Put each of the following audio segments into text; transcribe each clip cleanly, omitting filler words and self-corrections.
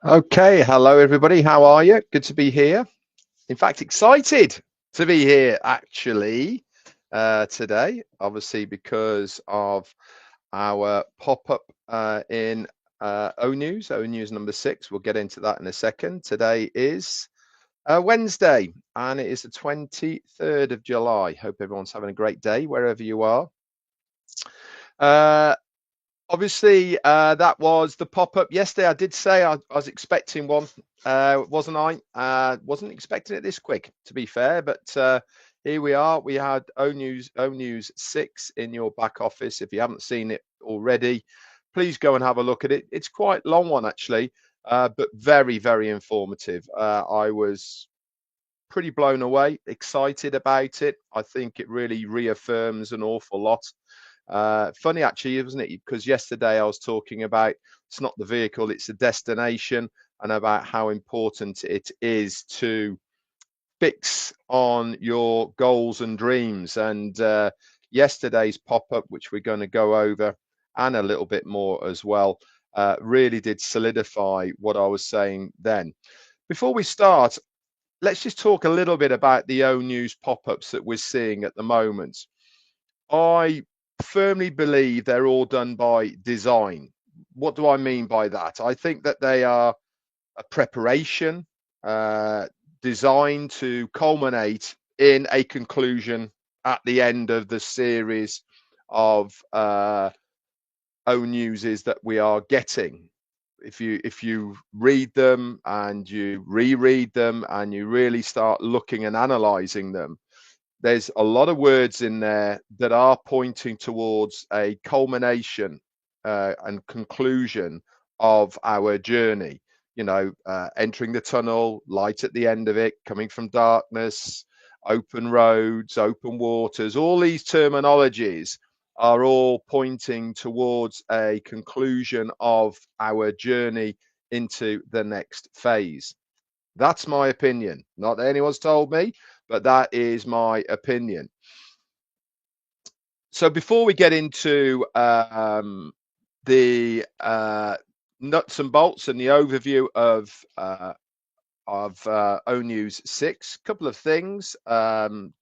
Okay, hello everybody. How are you? Good to be here. In fact, excited to be here actually today, obviously because of our pop-up in O News number 6. We'll get into that in a second. Today is Wednesday and it is the 23rd of July. Hope everyone's having a great day wherever you are. Uh, Obviously, that was the pop-up yesterday. I did say I was expecting one, wasn't I? Wasn't expecting it this quick, to be fair, but here we are. We had O News 6 in your back office. If you haven't seen it already, please go and have a look at it. It's quite a long one, actually, but very, very informative. I was pretty blown away, excited about it. I think it really reaffirms an awful lot. Funny actually, isn't it? Because yesterday I was talking about it's not the vehicle, it's the destination, and about how important it is to fix on your goals and dreams. And yesterday's pop-up, which we're going to go over and a little bit more as well, really did solidify what I was saying then. Before we start, let's just talk a little bit about the O News pop-ups that we're seeing at the moment. I firmly believe they're all done by design. What do I mean by that? I think that they are a preparation designed to culminate in a conclusion at the end of the series of O Newses that we are getting. If you read them and you reread them and you really start looking and analyzing them, there's a lot of words in there that are pointing towards a culmination and conclusion of our journey. Entering the tunnel, light at the end of it, coming from darkness, open roads, open waters, all these terminologies are all pointing towards a conclusion of our journey into the next phase. That's my opinion. Not that anyone's told me, but that is my opinion. So before we get into the nuts and bolts and the overview of O News 6, couple of things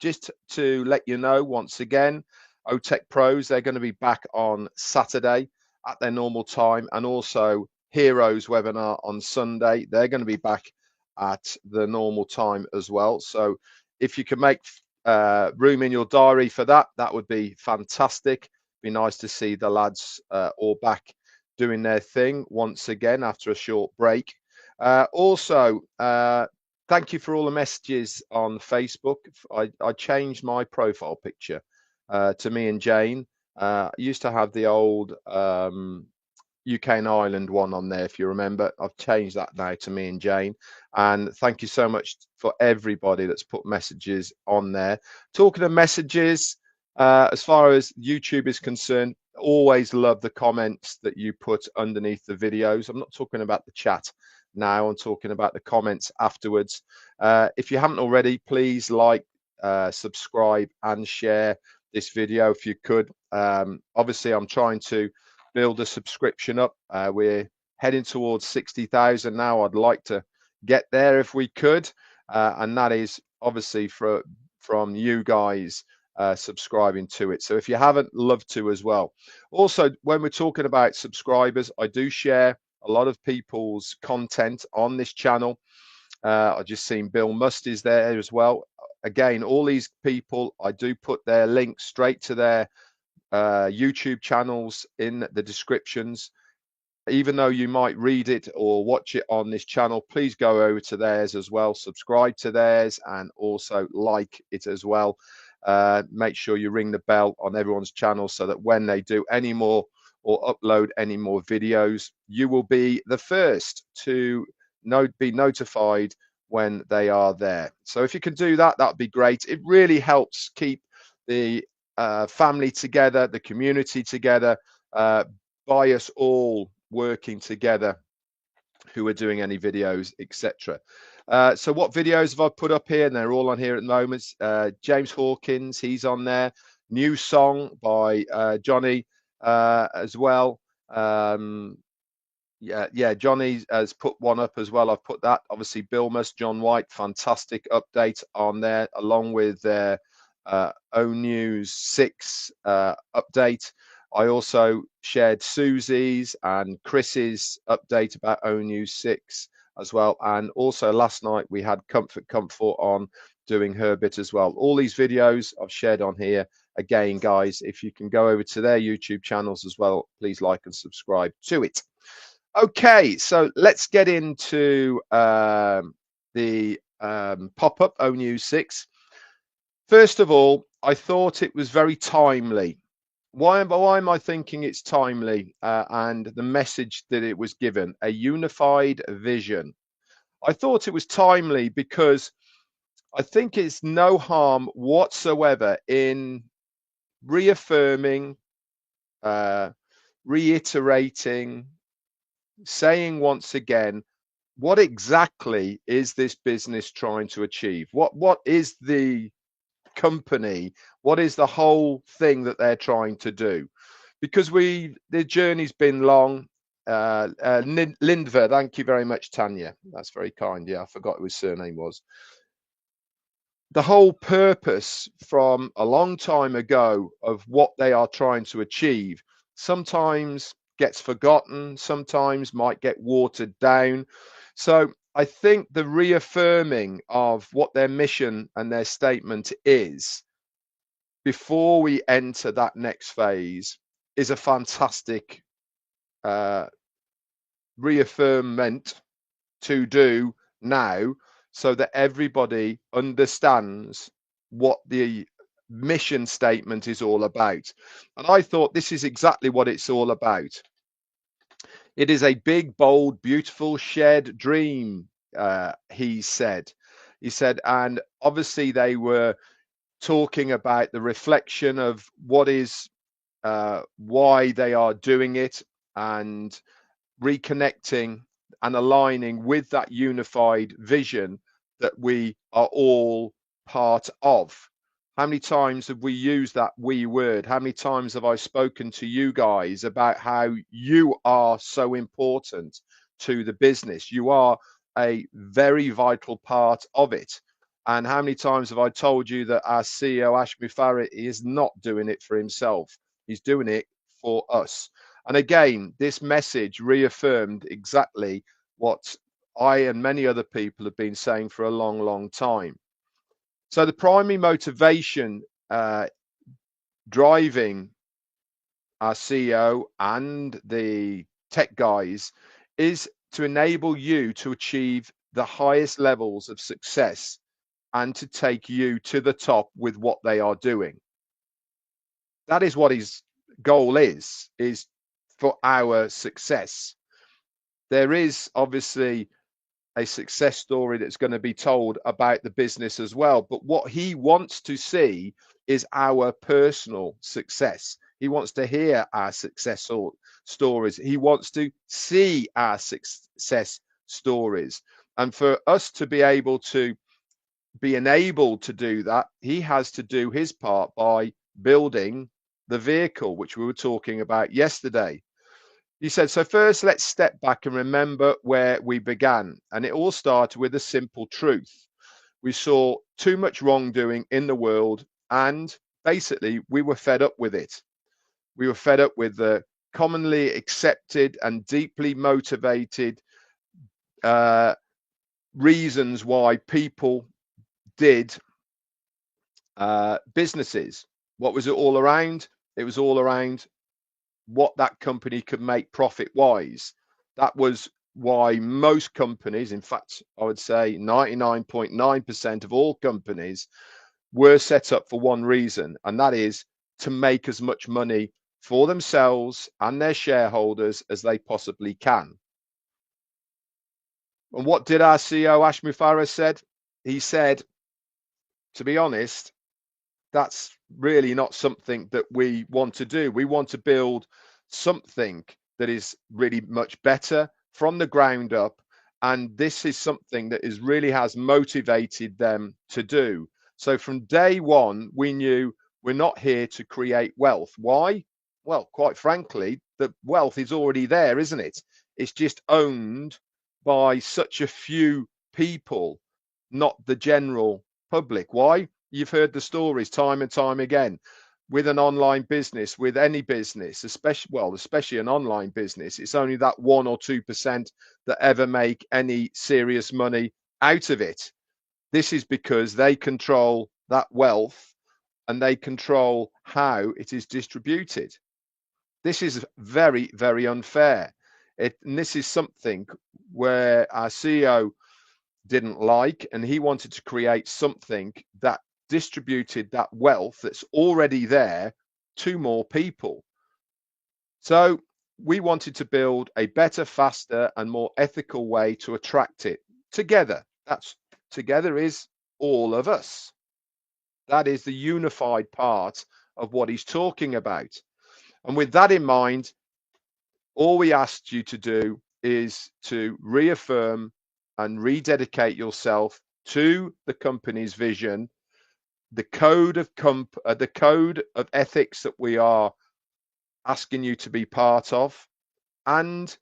just to let you know once again. OTech Pros, they're going to be back on Saturday at their normal time, and also Heroes webinar on Sunday. They're going to be back at the normal time as well. So if you can make room in your diary for that, that would be fantastic. Be nice to see the lads all back doing their thing once again after a short break. Also, thank you for all the messages on Facebook. I changed my profile picture to me and Jane. I used to have the old UK and Ireland one on there, if you remember. I've changed that now to me and Jane. And thank you so much for everybody that's put messages on there. Talking of messages, as far as YouTube is concerned, always love the comments that you put underneath the videos. I'm not talking about the chat now, I'm talking about the comments afterwards. If you haven't already, please like, subscribe and share this video if you could. Obviously, I'm trying to build a subscription up. We're heading towards 60,000 now. I'd like to get there if we could, and that is obviously from you guys subscribing to it. So if you haven't, love to as well. Also, when we're talking about subscribers, I do share a lot of people's content on this channel. I just seen Bill Must is there as well. Again, all these people, I do put their links straight to their YouTube channels in the descriptions. Even though you might read it or watch it on this channel, please go over to theirs as well, subscribe to theirs, and also like it as well. Make sure you ring the bell on everyone's channel so that when they do any more or upload any more videos, you will be the first to be notified when they are there. So if you can do that, that'd be great. It really helps keep the family together, the community together, by us all working together who are doing any videos, etc. So what videos have I put up here? And they're all on here at the moment. James Hawkins, he's on there. New song by Johnny as well. Yeah, Johnny has put one up as well. I've put that. Obviously, Bilmus, John White, fantastic update on there, along with their NEWS6 update. I also shared Susie's and Chris's update about NEWS6 as well. And also last night we had Comfort on doing her bit as well. All these videos I've shared on here. Again, guys, if you can go over to their YouTube channels as well, please like and subscribe to it. Okay, so let's get into the pop-up NEWS6. First of all, I thought it was very timely. Why am I thinking it's timely? And the message that it was given, a unified vision. I thought it was timely because I think it's no harm whatsoever in reaffirming, reiterating, saying once again, what exactly is this business trying to achieve? What is the company? What is the whole thing that they're trying to do? Because the journey's been long. Lindver, thank you very much, Tanya. That's very kind. Yeah, I forgot who his surname was. The whole purpose from a long time ago of what they are trying to achieve sometimes gets forgotten, sometimes might get watered down. So I think the reaffirming of what their mission and their statement is before we enter that next phase is a fantastic reaffirmment to do now, so that everybody understands what the mission statement is all about. And I thought this is exactly what it's all about. It is a big, bold, beautiful shared dream, he said. He said, and obviously they were talking about the reflection of what is, why they are doing it, and reconnecting and aligning with that unified vision that we are all part of. How many times have we used that we word? How many times have I spoken to you guys about how you are so important to the business? You are a very vital part of it. And how many times have I told you that our CEO, Ash Mufareh, is not doing it for himself? He's doing it for us. And again, this message reaffirmed exactly what I and many other people have been saying for a long, long time. So the primary motivation driving our CEO and the tech guys is to enable you to achieve the highest levels of success and to take you to the top with what they are doing. That is what his goal is for our success. There is obviously a success story that's going to be told about the business as well. But what he wants to see is our personal success. He wants to hear our success stories. He wants to see our success stories. And for us to be able to be enabled to do that, he has to do his part by building the vehicle, which we were talking about yesterday. He said, so first, let's step back and remember where we began. And it all started with a simple truth. We saw too much wrongdoing in the world, and basically, we were fed up with it. We were fed up with the commonly accepted and deeply motivated reasons why people did businesses. What was it all around? It was all around what that company could make profit wise. That was why most companies, in fact, I would say 99.9% of all companies were set up for one reason, and that is to make as much money for themselves and their shareholders as they possibly can. And what did our CEO Ash Mufareh said? He said, to be honest, that's really not something that we want to do. We want to build something that is really much better from the ground up. And this is something that is really has motivated them to do. So from day one, we knew we're not here to create wealth. Why? Well, quite frankly, the wealth is already there, isn't it? It's just owned by such a few people, not the general public. Why? You've heard the stories time and time again. With an online business, with any business, especially an online business, it's only that 1 or 2% that ever make any serious money out of it. This is because they control that wealth and they control how it is distributed. This is very, very unfair. And this is something where our CEO didn't like, and he wanted to create something that distributed that wealth that's already there to more people. So we wanted to build a better, faster, and more ethical way to attract it together. That's together is all of us. That is the unified part of what he's talking about. And with that in mind, all we asked you to do is to reaffirm and rededicate yourself to the company's vision, the code of ethics that we are asking you to be part of, and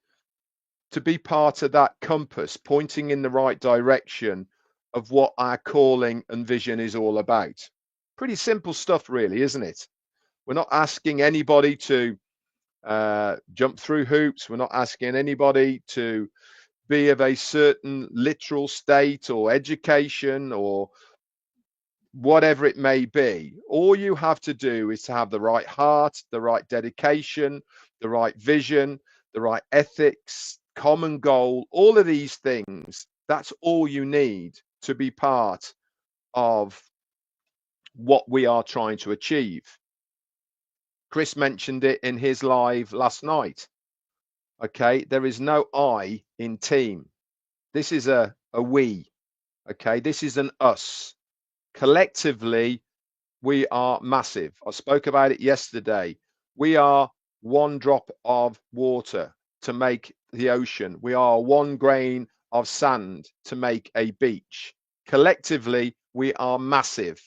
to be part of that compass pointing in the right direction of what our calling and vision is all about. Pretty simple stuff, really, isn't it? We're not asking anybody to jump through hoops. We're not asking anybody to be of a certain literal state or education or whatever it may be. All you have to do is to have the right heart, the right dedication, the right vision, the right ethics, common goal, all of these things. That's all you need to be part of what we are trying to achieve. Chris mentioned it in his live last night. Okay, there is no I in team. This is a we. Okay, this is an us. Collectively, we are massive. I spoke about it yesterday. We are one drop of water to make the ocean. We are one grain of sand to make a beach. Collectively, we are massive.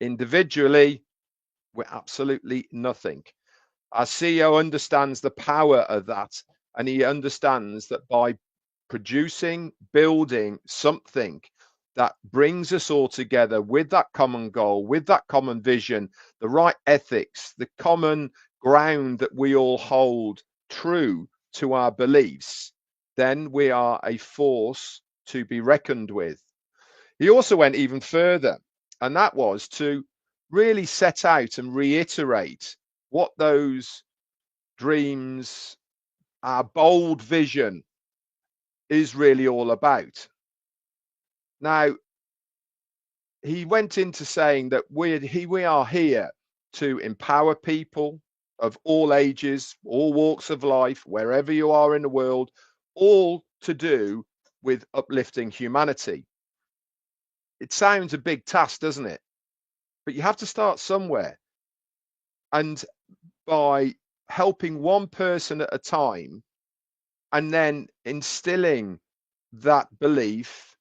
Individually, we're absolutely nothing. Our CEO understands the power of that, and he understands that by producing, building something that brings us all together with that common goal, with that common vision, the right ethics, the common ground that we all hold true to our beliefs, then we are a force to be reckoned with. He also went even further, and that was to really set out and reiterate what those dreams, our bold vision is really all about. Now, he went into saying that we are here to empower people of all ages, all walks of life, wherever you are in the world, all to do with uplifting humanity. It sounds a big task, doesn't it? But you have to start somewhere. And by helping one person at a time and then instilling that belief,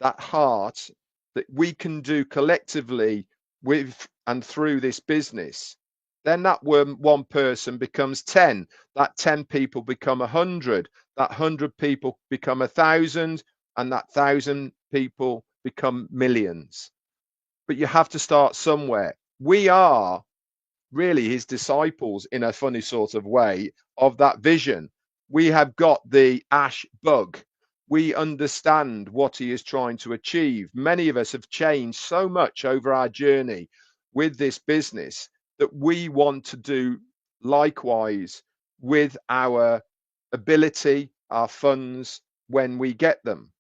that heart that we can do collectively with and through this business, then that one person becomes 10, that 10 people become 100, that 100 people become 1,000, and that 1,000 people become millions. But you have to start somewhere. We are really his disciples in a funny sort of way of that vision. We have got the ash bug. We understand what he is trying to achieve. Many of us have changed so much over our journey with this business that we want to do likewise with our ability, our funds, when we get them.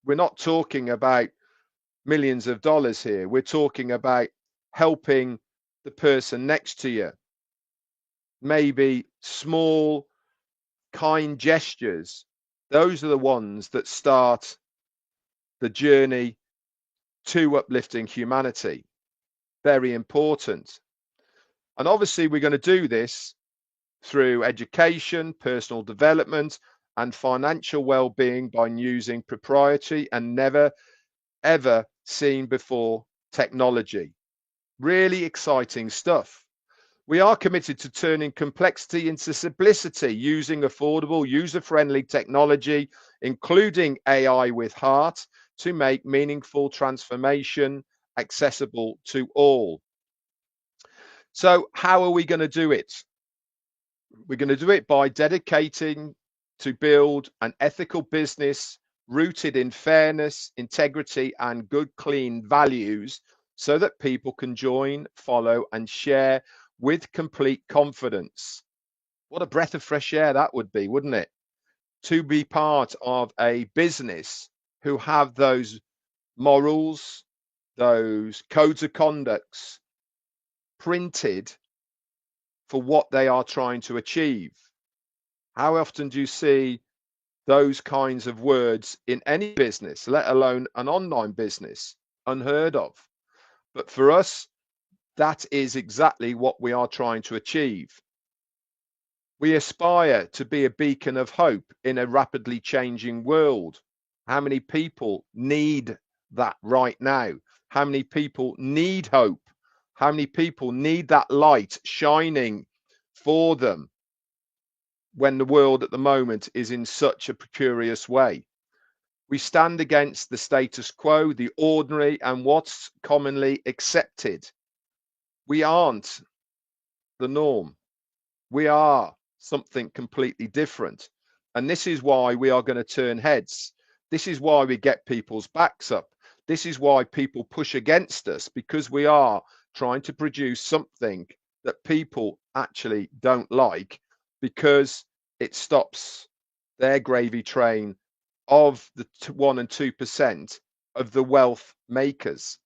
We're not talking about millions of dollars here. We're talking about helping the person next to you. Maybe small, kind gestures. Those are the ones that start the journey to uplifting humanity. Very important. And obviously, we're going to do this through education, personal development, and financial well-being by using proprietary and never, ever seen before technology. Really exciting stuff. We are committed to turning complexity into simplicity using affordable, user-friendly technology, including AI with heart, to make meaningful transformation accessible to all. So how are we going to do it? We're going to do it by dedicating to build an ethical business rooted in fairness, integrity, and good, clean values so that people can join, follow, and share with complete confidence. What a breath of fresh air that would be, wouldn't it? To be part of a business who have those morals, those codes of conducts printed for what they are trying to achieve. How often do you see those kinds of words in any business, let alone an online business? Unheard of. But for us, that is exactly what we are trying to achieve. We aspire to be a beacon of hope in a rapidly changing world. How many people need that right now? How many people need hope? How many people need that light shining for them when the world at the moment is in such a precarious way? We stand against the status quo, the ordinary, and what's commonly accepted. We aren't the norm. We are something completely different. And this is why we are going to turn heads. This is why we get people's backs up. This is why people push against us, because we are trying to produce something that people actually don't like, because it stops their gravy train of the 1 and 2% of the wealth makers.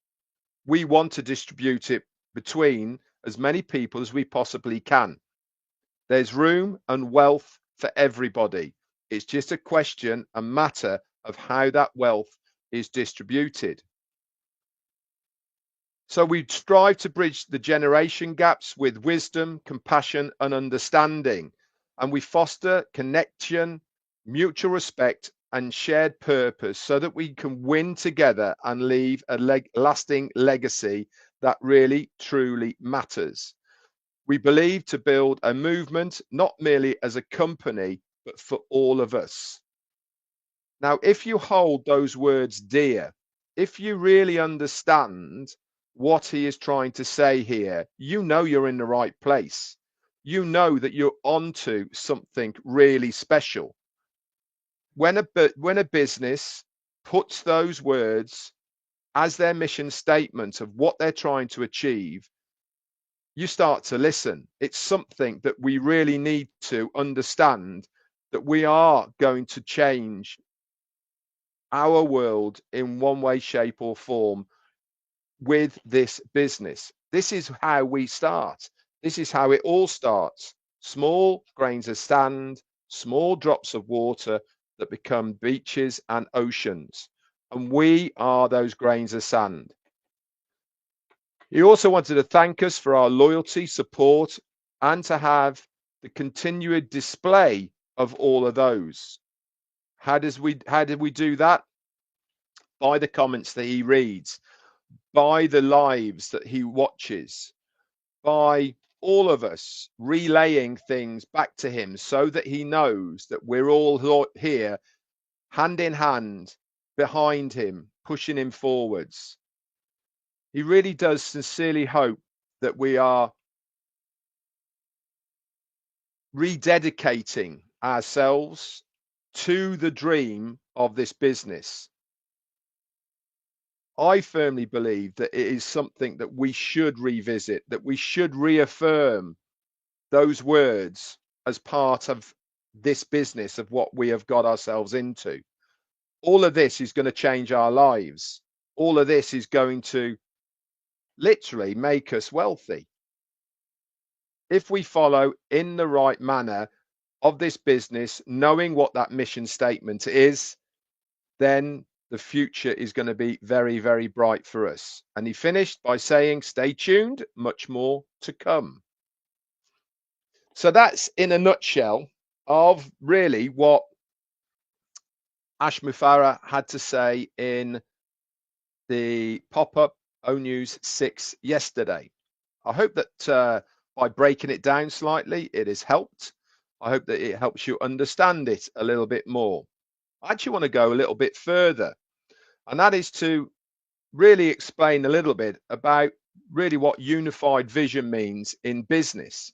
We want to distribute it between as many people as we possibly can. There's room and wealth for everybody. It's just a question, a matter of how that wealth is distributed. So we strive to bridge the generation gaps with wisdom, compassion, and understanding. And we foster connection, mutual respect, and shared purpose so that we can win together and leave a lasting legacy that really, truly matters. We believe to build a movement, not merely as a company, but for all of us. Now, if you hold those words dear, if you really understand what he is trying to say here, you know you're in the right place. You know that you're onto something really special. When a business puts those words as their mission statement of what they're trying to achieve, you start to listen. It's something that we really need to understand, that we are going to change our world in one way, shape, or form with this business. This is how we start. This is how it all starts. Small grains of sand, small drops of water that become beaches and oceans. And we are those grains of sand. He also wanted to thank us for our loyalty, support, and to have the continued display of all of those. How did we do that? By the comments that he reads, by the lives that he watches, by all of us relaying things back to him so that he knows that we're all here, hand in hand, behind him, pushing him forwards. He really does sincerely hope that we are rededicating ourselves to the dream of this business. I firmly believe that it is something that we should revisit, that we should reaffirm those words as part of this business of what we have got ourselves into. All of this is going to change our lives. All of this is going to literally make us wealthy. If we follow in the right manner of this business, knowing what that mission statement is, then the future is going to be very, very bright for us. And he finished by saying, stay tuned, much more to come. So that's in a nutshell of really what Ash Mufareh had to say in the pop-up NEWS6 yesterday. I hope that by breaking it down slightly, it has helped. I hope that it helps you understand it a little bit more. I actually want to go a little bit further, and that is to really explain a little bit about really what unified vision means in business.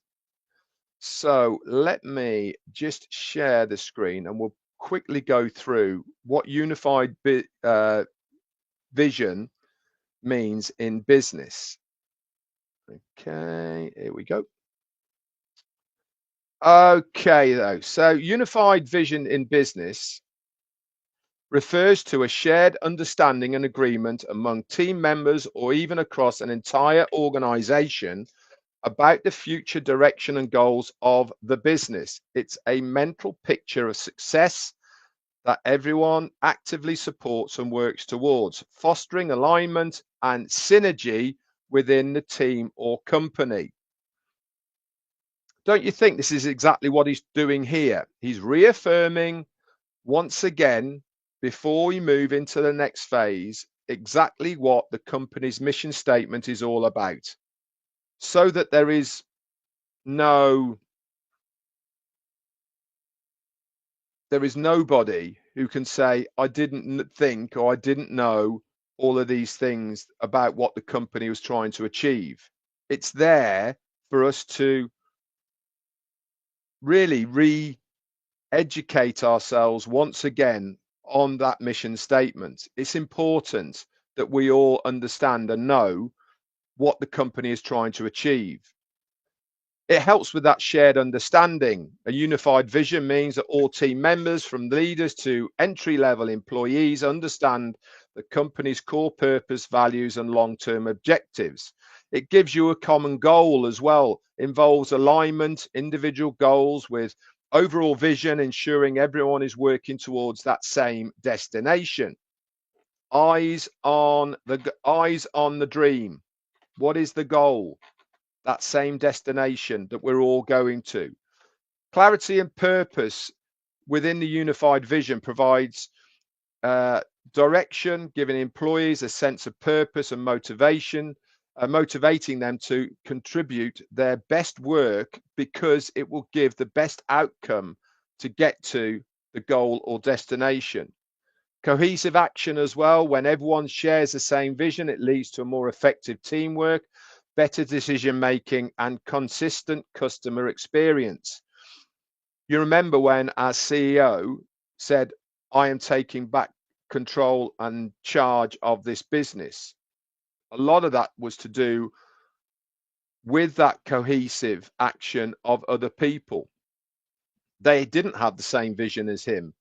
So let me just share the screen and we'll quickly go through what unified vision means in business. Okay, here we go. Okay, though. So unified vision in business refers to a shared understanding and agreement among team members or even across an entire organization about the future direction and goals of the business. It's a mental picture of success that everyone actively supports and works towards, fostering alignment and synergy within the team or company. Don't you think this is exactly what he's doing here? He's reaffirming once again, before we move into the next phase, exactly what the company's mission statement is all about, so that there is nobody who can say, I didn't think or I didn't know all of these things about what the company was trying to achieve. It's there for us to really re-educate ourselves once again on that mission statement. It's important that we all understand and know what the company is trying to achieve. It helps with that shared understanding. A unified vision means that all team members, from leaders to entry-level employees, understand the company's core purpose, values, and long-term objectives. It gives you a common goal as well, involves alignment, individual goals with overall vision, ensuring everyone is working towards that same destination. Eyes on the dream. What is the goal? That same destination that we're all going to. Clarity and purpose within the unified vision provides direction, giving employees a sense of purpose and motivation, motivating them to contribute their best work because it will give the best outcome to get to the goal or destination. Cohesive action as well. When everyone shares the same vision, it leads to a more effective teamwork, better decision making, and consistent customer experience. You remember when our CEO said, I am taking back control and charge of this business. A lot of that was to do with that cohesive action of other people. They didn't have the same vision as him.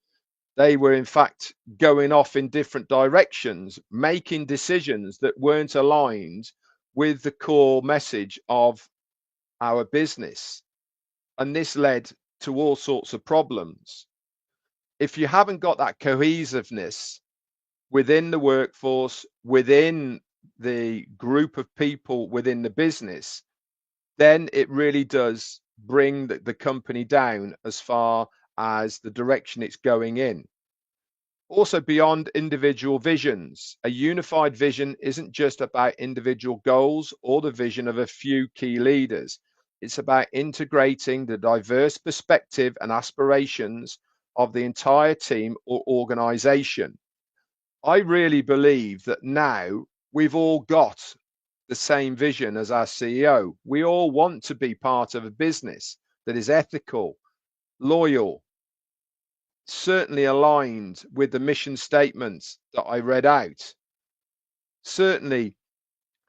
They were, in fact, going off in different directions, making decisions that weren't aligned with the core message of our business. And this led to all sorts of problems. If you haven't got that cohesiveness within the workforce, within the group of people within the business, then it really does bring the company down as far as the direction it's going in. Also, beyond individual visions, a unified vision isn't just about individual goals or the vision of a few key leaders. It's about integrating the diverse perspective and aspirations of the entire team or organization. I really believe that now we've all got the same vision as our CEO. We all want to be part of a business that is ethical, loyal, certainly aligned with the mission statements that I read out, certainly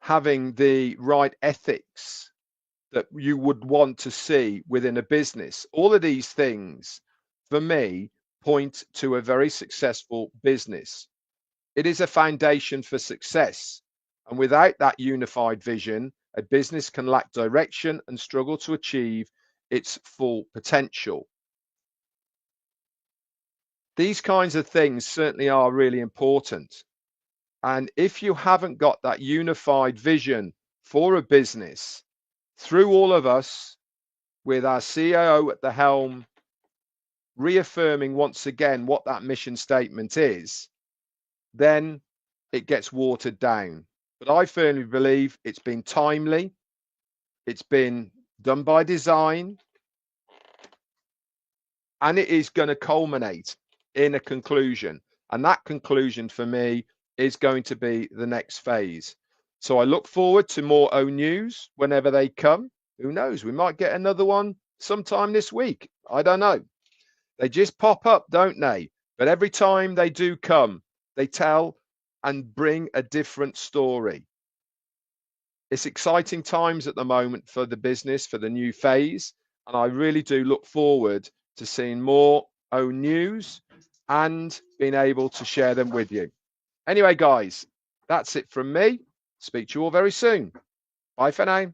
having the right ethics that you would want to see within a business. All of these things, for me, point to a very successful business. It is a foundation for success. And without that unified vision, a business can lack direction and struggle to achieve its full potential. These kinds of things certainly are really important. And if you haven't got that unified vision for a business, through all of us, with our CIO at the helm, reaffirming once again what that mission statement is, then it gets watered down. But I firmly believe it's been timely, it's been done by design, and it is going to culminate in a conclusion. And that conclusion for me is going to be the next phase. So I look forward to more O News whenever they come. Who knows? We might get another one sometime this week. I don't know. They just pop up, don't they? But every time they do come, they tell and bring a different story. It's exciting times at the moment for the business, for the new phase. And I really do look forward to seeing more O News and being able to share them with you. Anyway, guys, that's it from me. Speak to you all very soon. Bye for now.